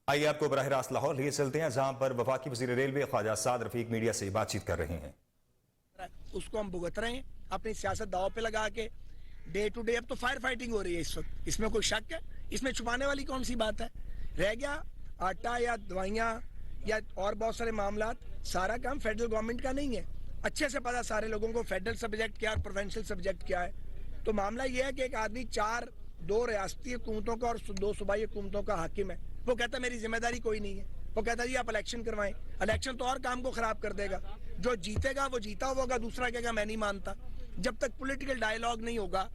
आइए आपको बराह रास्त लाहौर लिए चलते हैं, जहां पर वफाकी वजीर रेलवे ख्वाजा साद रफीक मीडिया से बातचीत कर रहे हैं। उसको हम भुगत रहे हैं अपनी सियासत दाव पे लगा के। डे टू डे अब तो फायर फाइटिंग हो रही है इस वक्त, इसमें कोई शक है? इसमें छुपाने वाली कौन सी बात है? रह गया आटा या दवाइयाँ या और बहुत सारे मामला, सारा काम फेडरल गवर्नमेंट का नहीं है। अच्छे से पता सारे लोगों को फेडरल सब्जेक्ट क्या है और प्रोविंशियल सब्जेक्ट क्या है। तो मामला ये है कि एक आदमी दो रियासती हुकूमतों का और दो सूबाई हुकूमतों का हाकिम है। वो कहता है मेरी जिम्मेदारी कोई नहीं है। वो कहता है जी आप इलेक्शन करवाएं। इलेक्शन तो और काम को खराब कर देगा। जो जीतेगा वो जीता होगा, दूसरा कहेगा मैं नहीं मानता। जब तक पॉलिटिकल डायलॉग नहीं होगा,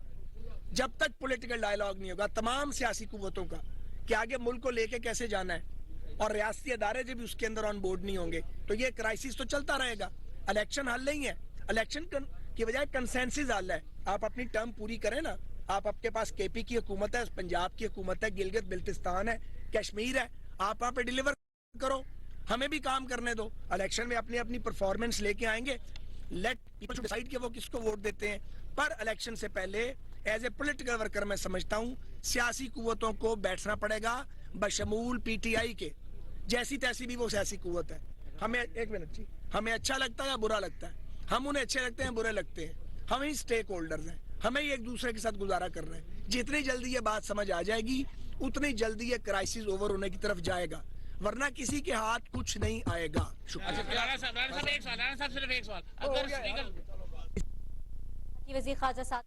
जब तक पॉलिटिकल डायलॉग नहीं होगा तमाम सियासी कुव्वतों का कि आगे मुल्क को लेके कैसे जाना है, और रियासती अदारे जब भी उसके अंदर ऑन बोर्ड नहीं होंगे, तो ये क्राइसिस तो चलता रहेगा। इलेक्शन हल नहीं है, इलेक्शन की बजाय कंसेंसस हल है। आप अपनी टर्म पूरी करें ना। आप आपके पास केपी की हुकूमत है, पंजाब की हुकूमत है, गिलगित बिल्तिस्तान है, कश्मीर है, आप वहां पे डिलीवर करो। हमें भी काम करने दो। इलेक्शन में अपनी अपनी परफॉर्मेंस लेके आएंगे। लेट पीपल टू डिसाइड कि वो किसको वोट देते हैं। पर इलेक्शन से पहले एज ए पॉलिटिकल वर्कर मैं समझता हूं सियासी कुव्वतों को बैठना पड़ेगा, बशमूल पीटीआई के। जैसी तैसी भी वो सियासी कुव्वत है। हमें एक मिनट जी, हमें अच्छा लगता है या बुरा लगता है? हम उन्हें अच्छे लगते हैं, बुरे लगते हैं। हम ही स्टेक होल्डर्स हैं, हमें ही एक दूसरे के साथ गुजारा कर रहे हैं। जितनी जल्दी ये बात समझ आ जाएगी उतनी जल्दी ये क्राइसिस ओवर होने की तरफ जाएगा, वरना किसी के हाथ कुछ नहीं आएगा। राणा साहब एक सवाल, राणा साहब सिर्फ एक सवाल, अगर स्पीकर वज़ीर ख़ारजा साद